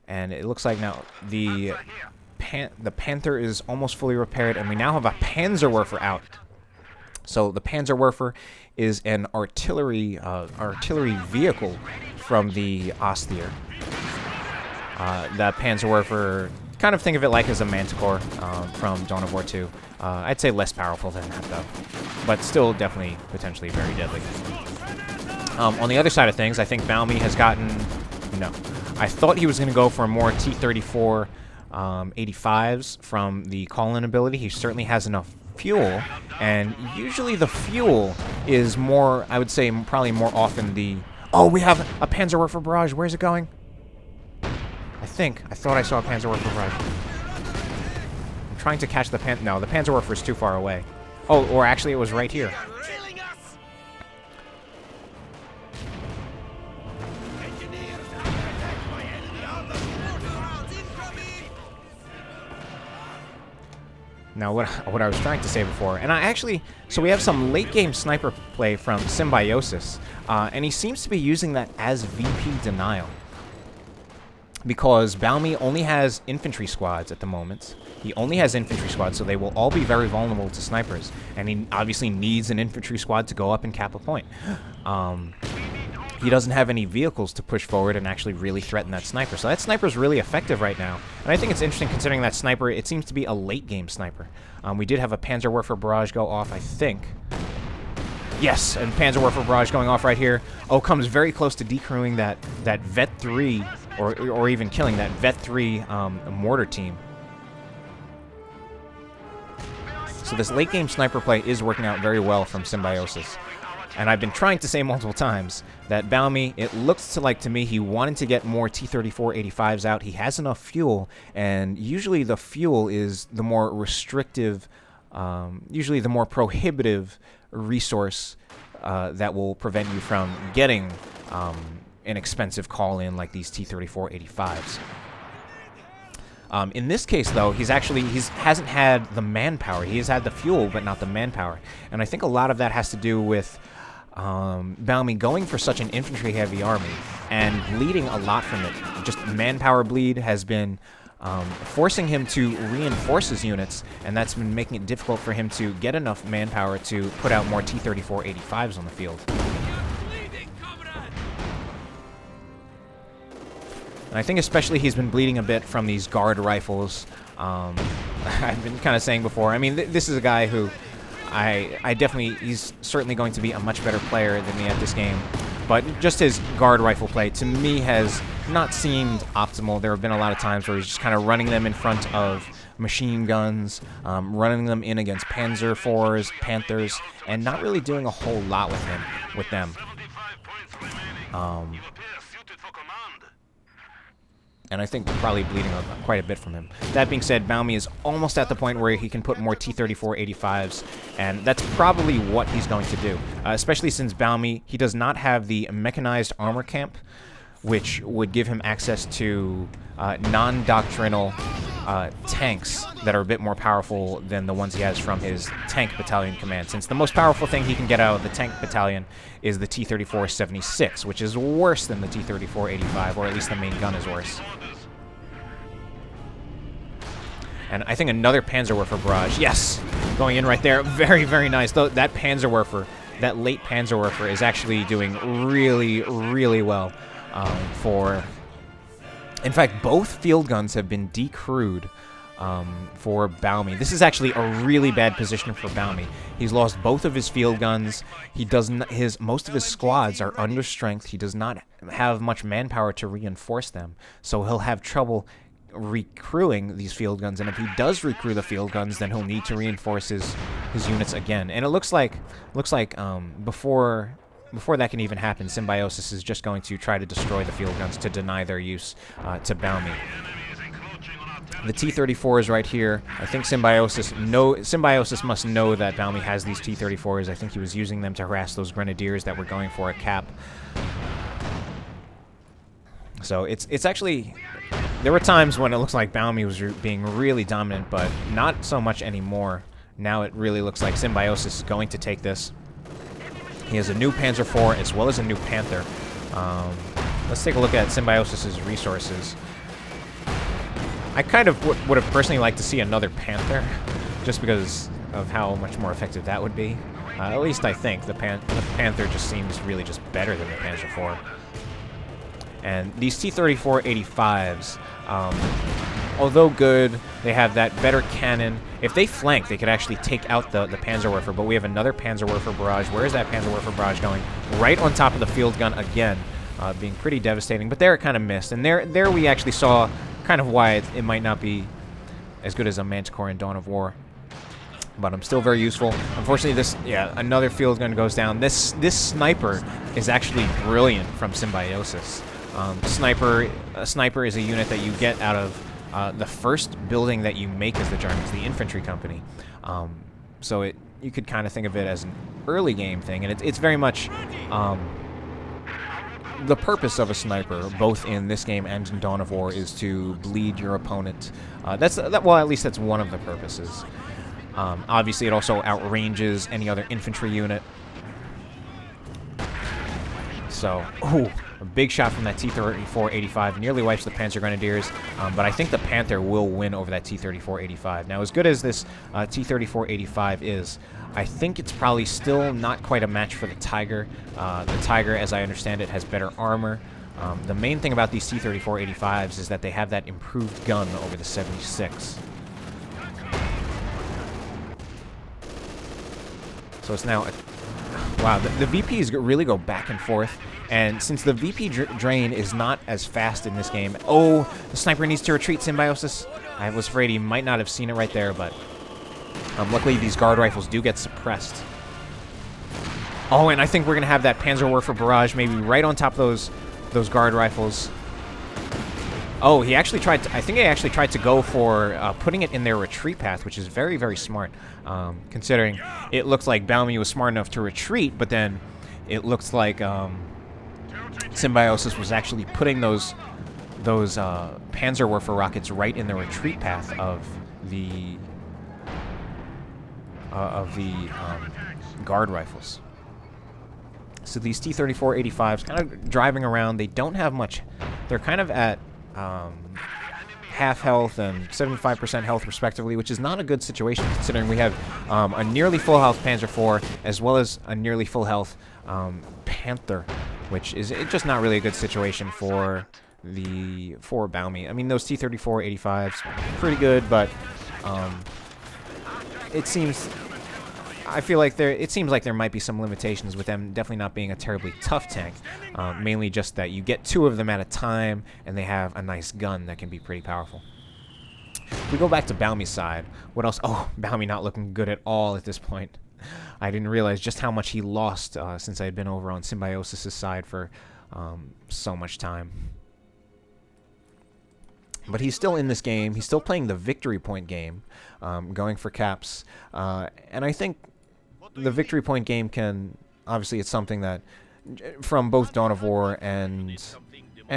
And it looks like now the Panther is almost fully repaired, and we now have a Panzerwerfer out. So the Panzerwerfer is an artillery vehicle from the Ostheer. That Panzerwerfer, kind of think of it like as a Manticore from Dawn of War 2. I'd say less powerful than that, though, but still definitely potentially very deadly. On the other side of things, I think Baumy has gotten... No. I thought he was going to go for more T-34 85s from the call-in ability. He certainly has enough fuel, and usually the fuel is more, I would say, probably more often the... Oh, we have a Panzerwerfer barrage. Where's it going? I thought I saw a Panzerwerfer barrage. I'm trying to catch the No, the Panzerwerfer is too far away. Oh, or actually it was right here. Now, what I was trying to say before, and so we have some late-game sniper play from Symbiosis, and he seems to be using that as VP denial. Because Baumy only has infantry squads at the moment. He only has infantry squads, so they will all be very vulnerable to snipers. And he obviously needs an infantry squad to go up and cap a point. He doesn't have any vehicles to push forward and actually really threaten that sniper. So that sniper is really effective right now. And I think it's interesting considering that sniper, it seems to be a late-game sniper. We did have a Panzerwerfer barrage go off, I think. Yes, and Panzerwerfer barrage going off right here. Oh, comes very close to decrewing that Vet 3, or even killing that Vet 3 mortar team. So this late-game sniper play is working out very well from Symbiosis. And I've been trying to say multiple times that Baumy, it looks to me he wanted to get more T-34 85s out. He has enough fuel, and usually the fuel is the more restrictive, usually the more prohibitive resource that will prevent you from getting an expensive call-in like these T-34 85s. In this case, though, he hasn't had the manpower. He has had the fuel, but not the manpower. And I think a lot of that has to do with Baumy going for such an infantry-heavy army and bleeding a lot from it. Just manpower bleed has been forcing him to reinforce his units, and that's been making it difficult for him to get enough manpower to put out more T-34 85s on the field. And I think especially he's been bleeding a bit from these guard rifles. I've been kind of saying before, I mean, this is a guy who he's certainly going to be a much better player than me at this game. But just his guard rifle play, to me, has not seemed optimal. There have been a lot of times where he's just kind of running them in front of machine guns, running them in against Panzer IVs, Panthers, and not really doing a whole lot with them. And I think probably bleeding quite a bit from him. That being said, Baumy is almost at the point where he can put more T-34-85s, and that's probably what he's going to do. Especially since Baumy, he does not have the mechanized armor camp, which would give him access to non-doctrinal tanks that are a bit more powerful than the ones he has from his tank battalion command, since the most powerful thing he can get out of the tank battalion is the T-34-76, which is worse than the T-34-85, or at least the main gun is worse. And I think another Panzerwerfer barrage. Yes! Going in right there. Very, very nice. Though that Panzerwerfer, that late Panzerwerfer, is actually doing really, really well for... In fact, both field guns have been decrewed for Baumy. This is actually a really bad position for Baumy. He's lost both of his field guns. He doesn't. Most of his squads are under strength. He does not have much manpower to reinforce them, so he'll have trouble recruiting these field guns. And if he does recruit the field guns, then he'll need to reinforce his units again. And it looks like before that can even happen, Symbiosis is just going to try to destroy the field guns to deny their use to Baumy. The T-34 is right here. I think Symbiosis must know that Baumy has these T-34s. I think he was using them to harass those grenadiers that were going for a cap. So it's actually... There were times when it looks like Baumy was being really dominant, but not so much anymore. Now it really looks like Symbiosis is going to take this. He has a new Panzer IV as well as a new Panther. Let's take a look at Symbiosis' resources. I kind of would have personally liked to see another Panther, just because of how much more effective that would be. At least I think the Panther just seems really just better than the Panzer IV. And these T-34-85s, although good, they have that better cannon. If they flank, they could actually take out the Panzerwerfer, but we have another Panzerwerfer barrage. Where is that Panzerwerfer barrage going? Right on top of the field gun again, being pretty devastating. But there it kind of missed, and there we actually saw kind of why it might not be as good as a Manticore in Dawn of War. But I'm still very useful. Unfortunately, another field gun goes down. This sniper is actually brilliant from Symbiosis. A sniper is a unit that you get out of the first building that you make as the Germans, the Infantry company. So you could kind of think of it as an early game thing, and it's very much the purpose of a sniper, both in this game and in Dawn of War, is to bleed your opponent. Well, at least that's one of the purposes. Obviously, it also outranges any other infantry unit. So, a big shot from that T-34-85 nearly wipes the Panzer Grenadiers, but I think the Panther will win over that T-34-85. Now, as good as this T-34-85 is, I think it's probably still not quite a match for the Tiger. The Tiger, as I understand it, has better armor. The main thing about these T-34-85s is that they have that improved gun over the 76. So it's now... Wow, the VPs really go back and forth. And since the VP drain is not as fast in this game... Oh, the sniper needs to retreat, Symbiosis. I was afraid he might not have seen it right there, but... luckily, these guard rifles do get suppressed. Oh, and I think we're going to have that Panzerwerfer barrage maybe right on top of those guard rifles. Oh, he actually tried to... I think he actually tried to go for putting it in their retreat path, which is very, very smart. Considering it looks like Baumy was smart enough to retreat, but then it looks like... Symbiosis was actually putting those Panzerwerfer rockets right in the retreat path of the guard rifles. So these T-34-85s kind of driving around. They don't have much. They're kind of at half health and 75% health respectively, which is not a good situation considering we have a nearly full health Panzer IV as well as a nearly full health Panther, which is just not really a good situation for Baumy. I mean, those T-34-85s pretty good, but it seems I feel like it seems like there might be some limitations with them definitely not being a terribly tough tank. Mainly just that you get 2 of them at a time, and they have a nice gun that can be pretty powerful. If we go back to Baumy's side, what else? Oh, Baumy not looking good at all at this point. I didn't realize just how much he lost since I had been over on Symbiosis' side for so much time. But he's still in this game. He's still playing the victory point game, going for caps. And I think the victory point game can... Obviously, it's something that, from both Dawn of War and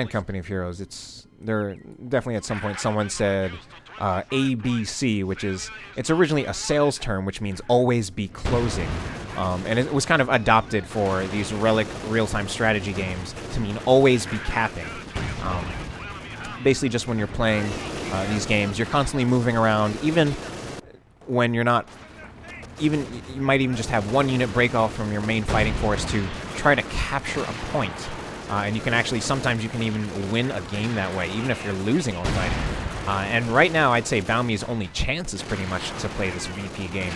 Company of Heroes, there definitely at some point someone said ABC, which is... It's originally a sales term, which means always be closing. And it was kind of adopted for these relic real-time strategy games to mean always be capping. Basically just when you're playing these games, you're constantly moving around, even when you're not... you might even just have 1 unit break off from your main fighting force to try to capture a point. And you can actually, sometimes you can even win a game that way, even if you're losing on fighting. And right now, I'd say Baumy's only chance is pretty much to play this VP game.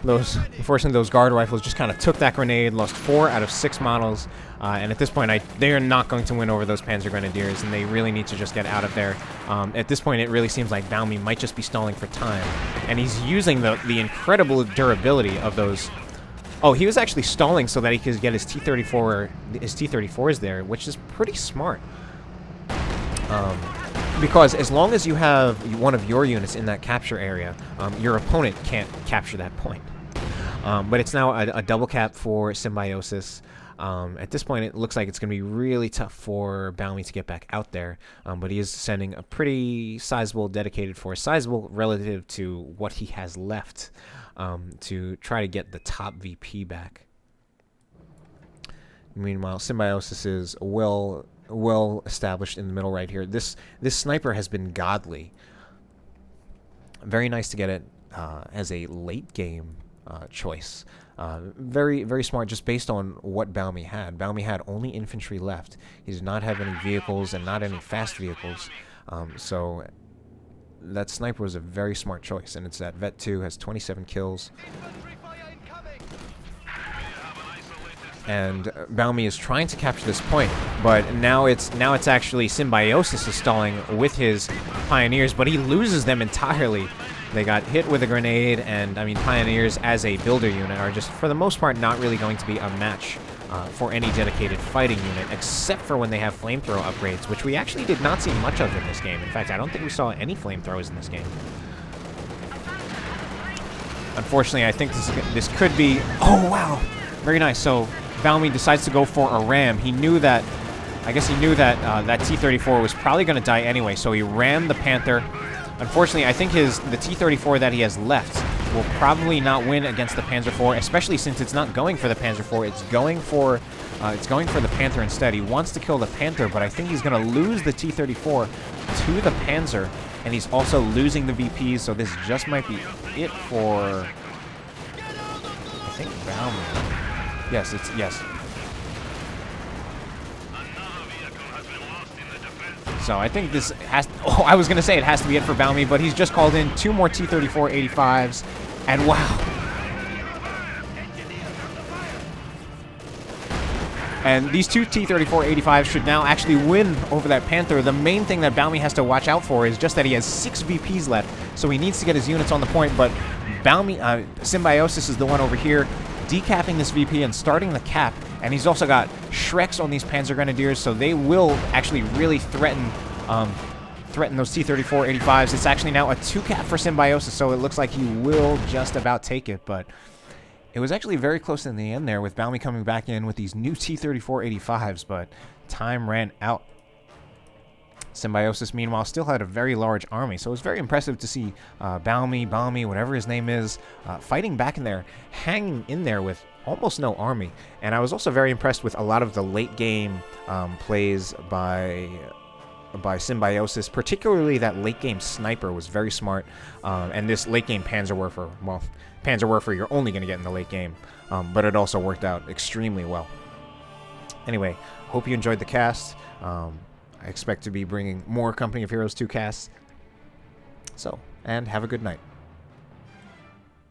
Unfortunately, those guard rifles just kind of took that grenade, lost 4 out of 6 models, and at this point, they are not going to win over those Panzer Grenadiers, and they really need to just get out of there. At this point, it really seems like Baumy might just be stalling for time, and he's using the incredible durability of those. Oh, he was actually stalling so that he could get his T-34s there, which is pretty smart. Because as long as you have one of your units in that capture area, your opponent can't capture that point. But it's now a double cap for Symbiosis. At this point, it looks like it's going to be really tough for Baumy to get back out there. But he is sending a pretty sizable dedicated force, sizable relative to what he has left, to try to get the top VP back. Meanwhile, Symbiosis is well established in the middle right here. This sniper has been godly. Very nice to get it as a late game choice. Very, very smart just based on what Baumy had. Baumy had only infantry left. He did not have any vehicles and not any fast vehicles. So that sniper was a very smart choice. And it's that Vet 2 has 27 kills. And Baumy is trying to capture this point, but now it's actually Symbiosis is stalling with his Pioneers, but he loses them entirely. They got hit with a grenade, and I mean Pioneers as a builder unit are just for the most part not really going to be a match for any dedicated fighting unit, except for when they have flamethrower upgrades, which we actually did not see much of in this game. In fact, I don't think we saw any flamethrowers in this game. Unfortunately, I think this could be... Oh wow, very nice. So Baumy decides to go for a ram. He knew that, I guess he knew that that T-34 was probably going to die anyway, so he rammed the Panther. Unfortunately, I think the T-34 that he has left will probably not win against the Panzer IV, especially since it's not going for the Panzer IV. It's going for the Panther instead. He wants to kill the Panther, but I think he's going to lose the T-34 to the Panzer, and he's also losing the VPs, so this just might be it for, I think, Baumy. Yes, yes. So I think this has... Oh, I was going to say it has to be it for Baumy, but he's just called in 2 more T-34 85s, and wow. And these 2 T-34 85s should now actually win over that Panther. The main thing that Baumy has to watch out for is just that he has 6 VPs left, so he needs to get his units on the point, but Symbiosis is the one over here decapping this VP and starting the cap, and he's also got Shreks on these Panzer Grenadiers, so they will actually really threaten those T-34 85s. It's actually now a 2 cap for Symbiosis, so it looks like he will just about take it, but it was actually very close in the end there with Baumy coming back in with these new T-34 85s, but time ran out. Symbiosis, meanwhile, still had a very large army, so it was very impressive to see Baumy, whatever his name is, fighting back in there, hanging in there with almost no army. And I was also very impressed with a lot of the late-game plays by Symbiosis, particularly that late-game sniper was very smart, and this late-game Panzerwerfer, well, Panzerwerfer you're only going to get in the late game, but it also worked out extremely well. Anyway, hope you enjoyed the cast. I expect to be bringing more Company of Heroes 2 casts. So, and have a good night.